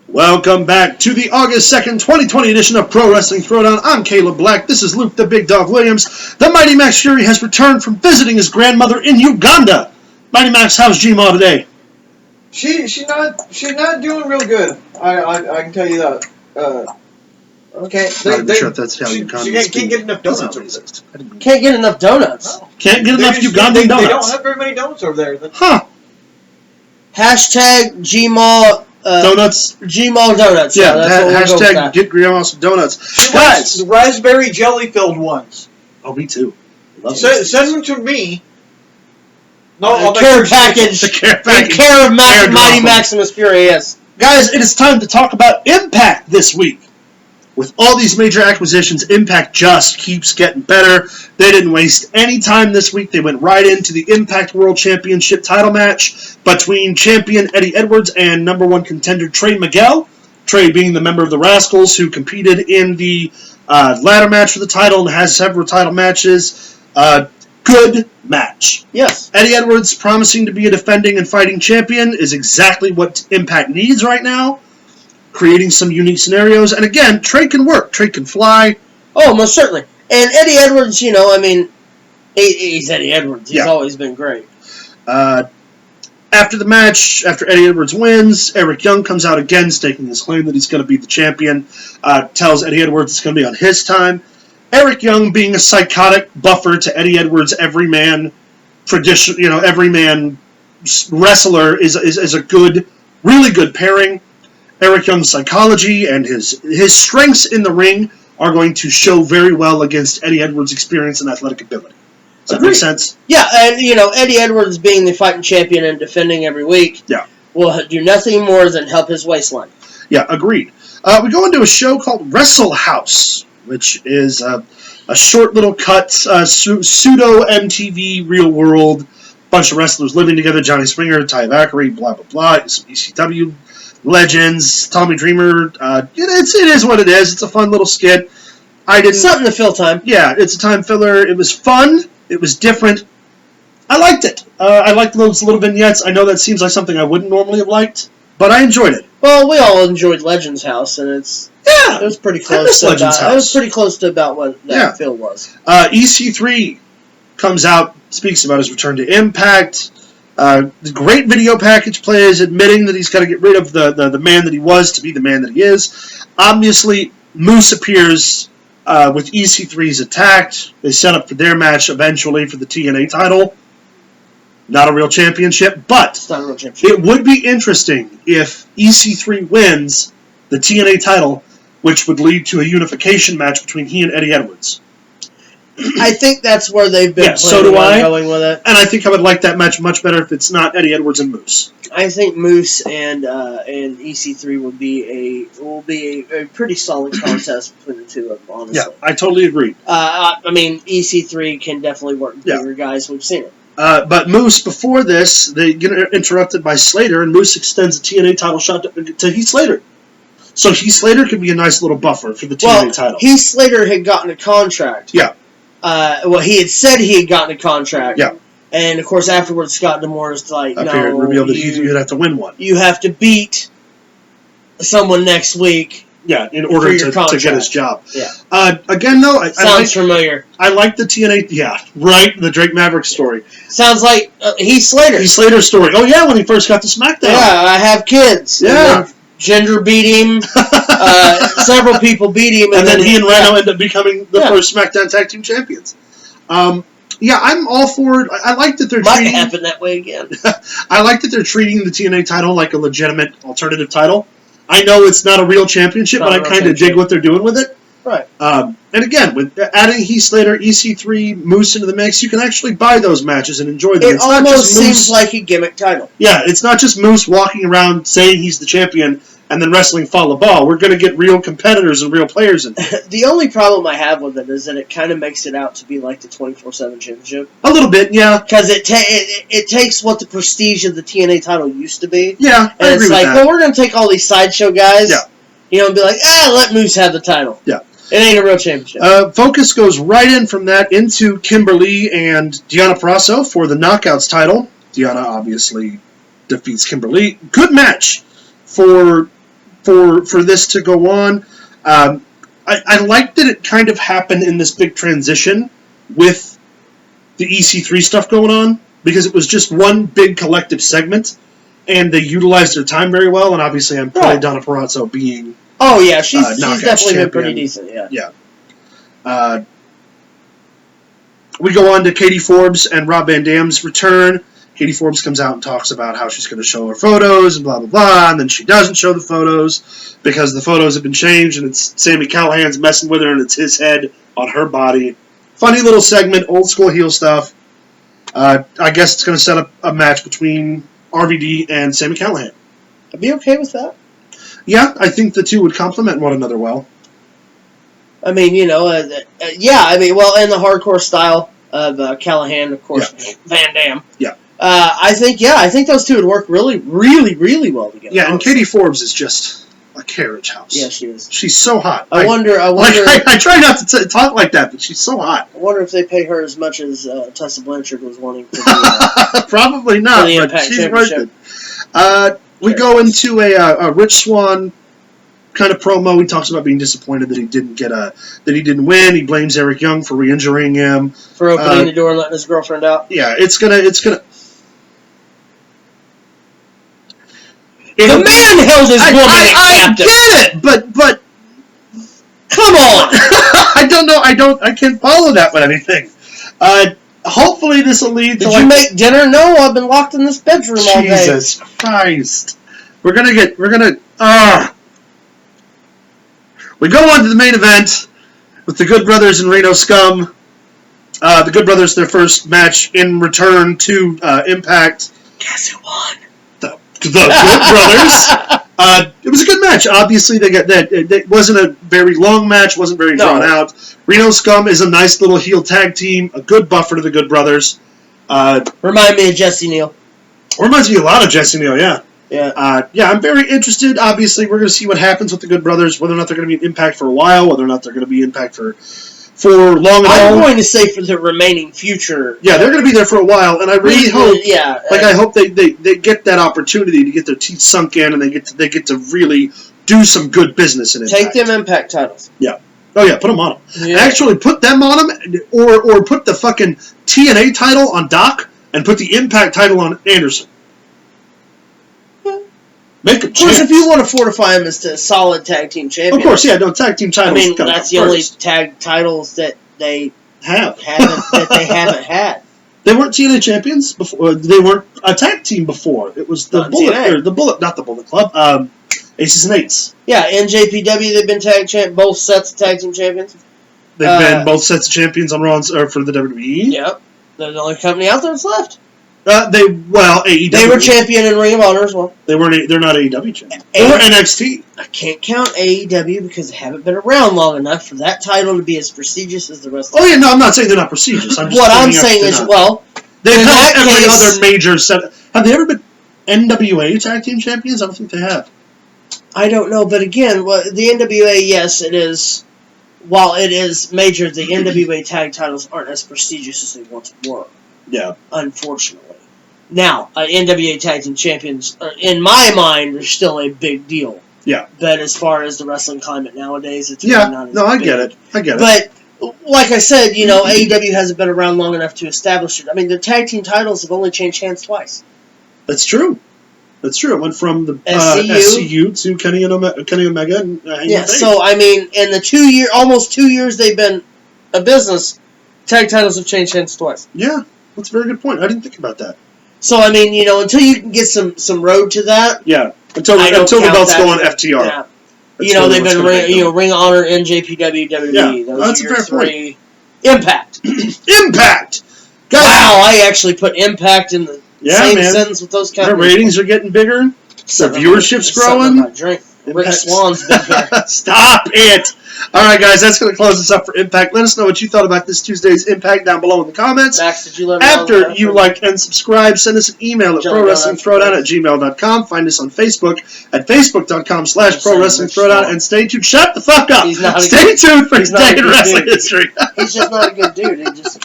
Welcome back to the August 2nd, 2020 edition of Pro Wrestling Throwdown. I'm Caleb Black. This is Luke the Big Dog Williams. The Mighty Max Fury has returned from visiting his grandmother in Uganda. Mighty Max, how's G-Ma today? She's not doing real good. I can tell you that. Okay. She can't get enough donuts. Can't get enough donuts. Can't get enough Ugandan donuts. They don't have very many donuts over there. Huh. Hashtag Gmall donuts. Gmall donuts. Yeah, hashtag get grandma some donuts. She likes the raspberry jelly filled ones. Oh, me too. Send them to me. No, care package. The care package. Care of Mighty Maximus Fury, yes. Guys, it is time to talk about Impact this week. With all these major acquisitions, Impact just keeps getting better. They didn't waste any time this week. They went right into the Impact World Championship title match between champion Eddie Edwards and number one contender Trey Miguel. Trey being the member of the Rascals who competed in the ladder match for the title and has several title matches. Good match. Yes. Eddie Edwards promising to be a defending and fighting champion is exactly what Impact needs right now. Creating some unique scenarios. And again, Trey can work. Trey can fly. Oh, most certainly. And Eddie Edwards, he's Eddie Edwards. He's always been great. After the match, after Eddie Edwards wins, Eric Young comes out again stating his claim that he's going to be the champion. Tells Eddie Edwards it's going to be on his time. Eric Young being a psychotic buffer to Eddie Edwards' everyman wrestler is a good, really good pairing. Eric Young's psychology and his strengths in the ring are going to show very well against Eddie Edwards' experience and athletic ability. Does that make sense? Yeah, and Eddie Edwards being the fighting champion and defending every week will do nothing more than help his waistline. Yeah, agreed. We go into a show called Wrestle House, which is a short little cut, pseudo MTV real world, bunch of wrestlers living together, Johnny Springer, Ty Vackery, blah, blah, blah, some ECW legends, Tommy Dreamer. It is what it is. It's a fun little skit. Something to fill time. Yeah, it's a time filler. It was fun. It was different. I liked it. I liked those little vignettes. I know that seems like something I wouldn't normally have liked, but I enjoyed it. Well, we all enjoyed Legends House, and it was pretty close. It was pretty close to about what that feel was. EC3 comes out, speaks about his return to Impact. The great video package plays, admitting that he's got to get rid of the man that he was to be the man that he is. Obviously, Moose appears with EC3's attacked. They set up for their match eventually for the TNA title. Not a real championship, but it's not a real championship. It would be interesting if EC3 wins the TNA title, which would lead to a unification match between he and Eddie Edwards. I think that's where they've been going with it. And I think I would like that match much better if it's not Eddie Edwards and Moose. I think Moose and EC3 will be a pretty solid contest between the two of them, honestly. Yeah, I totally agree. EC3 can definitely work with bigger guys. We've seen it. But Moose, before this, they get interrupted by Slater, and Moose extends the TNA title shot to Heath Slater. So Heath Slater could be a nice little buffer for the TNA title. Heath Slater had gotten a contract. Yeah. He had said he had gotten a contract. Yeah. And, of course, afterwards, Scott D'Amore's like, revealed that you'd have to win one. You have to beat someone next week. Yeah, in order to get his job. Yeah. Again, though, sounds familiar. I like the TNA. Yeah, right. The Drake Maverick story. Sounds like Heath Slater. Heath Slater's story. Oh yeah, when he first got to SmackDown. Yeah, I have kids. Yeah. Gender beat him. Several people beat him, and then he and Rhino end up becoming the first SmackDown Tag Team Champions. Yeah, I'm all for it. I like that they're might happen that way again. I like that they're treating the TNA title like a legitimate alternative title. I know it's not a real championship, but I kind of dig what they're doing with it. Right. And again, with adding Heath Slater, EC3, Moose into the mix, you can actually buy those matches and enjoy them. It almost seems like a gimmick title. Yeah, it's not just Moose walking around saying he's the champion and then wrestling fall a ball. We're going to get real competitors and real players in there. The only problem I have with it is that it kind of makes it out to be like the 24/7 championship. A little bit, yeah. Because it takes what the prestige of the TNA title used to be. Yeah, and it's like, well, we're going to take all these sideshow guys, and be like, let Moose have the title. Yeah. It ain't a real championship. Focus goes right in from that into Kimberly and Deonna Purrazzo for the Knockouts title. Deonna obviously defeats Kimberly. Good match for for this to go on. I like that it kind of happened in this big transition with the EC3 stuff going on, because it was just one big collective segment, and they utilized their time very well, and obviously I'm probably Donna Perazzo being... Oh, yeah, she's definitely been pretty decent, Yeah. We go on to Katie Forbes and Rob Van Dam's return. Katie Forbes comes out and talks about how she's going to show her photos and blah, blah, blah, and then she doesn't show the photos because the photos have been changed, and it's Sami Callihan's messing with her, and it's his head on her body. Funny little segment, old school heel stuff. I guess it's going to set up a match between RVD and Sami Callihan. I'd be okay with that. Yeah, I think the two would complement one another well. I mean, in the hardcore style of Callihan, of course, Van Dam. Yeah. I think those two would work really, really, really well together. Yeah, and Katie Forbes is just a carriage house. Yeah, she is. She's so hot. I wonder. I try not to talk like that, but she's so hot. I wonder if they pay her as much as Tessa Blanchard was wanting to do. Probably not, but she's worth it. We go into a Rich Swann kind of promo. He talks about being disappointed that he didn't win. He blames Eric Young for re-injuring him, for opening the door and letting his girlfriend out. Yeah, it's gonna. The man held his woman captive. I get it, but come on. I don't know. I can't follow that with anything. Hopefully this will lead to. Did you make dinner? No, I've been locked in this bedroom all day. Jesus Christ. We go on to the main event with the Good Brothers and Reno Scum. The Good Brothers, their first match in return to Impact. Guess who won? The Good Brothers. It was a good match. Obviously, they got that. It wasn't a very long match. Wasn't very drawn out. Reno Scum is a nice little heel tag team. A good buffer to the Good Brothers. Remind me of Jesse Neal. Reminds me a lot of Jesse Neal. Yeah. Yeah. I'm very interested. Obviously, we're going to see what happens with the Good Brothers. Whether or not they're going to be in Impact for a while. Whether or not they're going to be in Impact for long at all. I'm going to say for the remaining future. Yeah, they're going to be there for a while, and I really hope. Yeah. I hope they get that opportunity to get their teeth sunk in, and they get to really do some good business in Impact. Take them Impact titles. Yeah. Oh yeah, put them on them. Yeah. Actually, put them on them, or put the fucking TNA title on Doc, and put the Impact title on Anderson. Make of course, if you want to fortify them as to solid tag team champions. Of course, yeah, no tag team titles. I mean, that's the only tag titles that they haven't had. They weren't TNA champions before. They weren't a tag team before. It was the not the Bullet Club. Aces and Eights. Yeah, NJPW. They've been both sets of tag team champions. They've been both sets of champions on Raw for the WWE. Yep, they're the only company out there that's left. AEW. They were champion in Ring of Honor as well. They're not AEW champions. Or NXT. I can't count AEW because they haven't been around long enough for that title to be as prestigious as the rest. Oh yeah, no, I'm not saying they're not prestigious. What I'm saying is, they've had every other major set. Have they ever been NWA tag team champions? I don't think they have. I don't know, but again, the NWA, yes, it is. While it is major, the NWA tag titles aren't as prestigious as they once were. Yeah. Unfortunately. Now, NWA Tag Team Champions, in my mind, are still a big deal. Yeah. But as far as the wrestling climate nowadays, it's really not as big. I get it. But, like I said, AEW hasn't been around long enough to establish it. I mean, the tag team titles have only changed hands twice. That's true. It went from the SCU to Kenny Omega. And so, I mean, in the almost 2 years they've been a business, tag titles have changed hands twice. Yeah. That's a very good point. I didn't think about that. So, I mean, until you can get some road to that. Yeah. Until the belts go on FTR. Yeah. They've been Ring of Honor, NJPW, WWE. Yeah. That's a fair point. Impact. Impact! Guys, wow, I actually put Impact in the same sentence with those kind of... Their ratings are getting bigger. Their viewership's growing. Rick Swan's been here. Stop it! Alright, guys, that's going to close us up for Impact. Let us know what you thought about this Tuesday's Impact down below in the comments. Max, did you learn After you like and subscribe, send us an email at prowrestlingthrowdown@gmail.com. Find us on Facebook at facebook.com/prowrestlingthrowdown. And stay tuned. Shut the fuck up! Stay tuned for Today in Wrestling History. He's just not a good dude. He just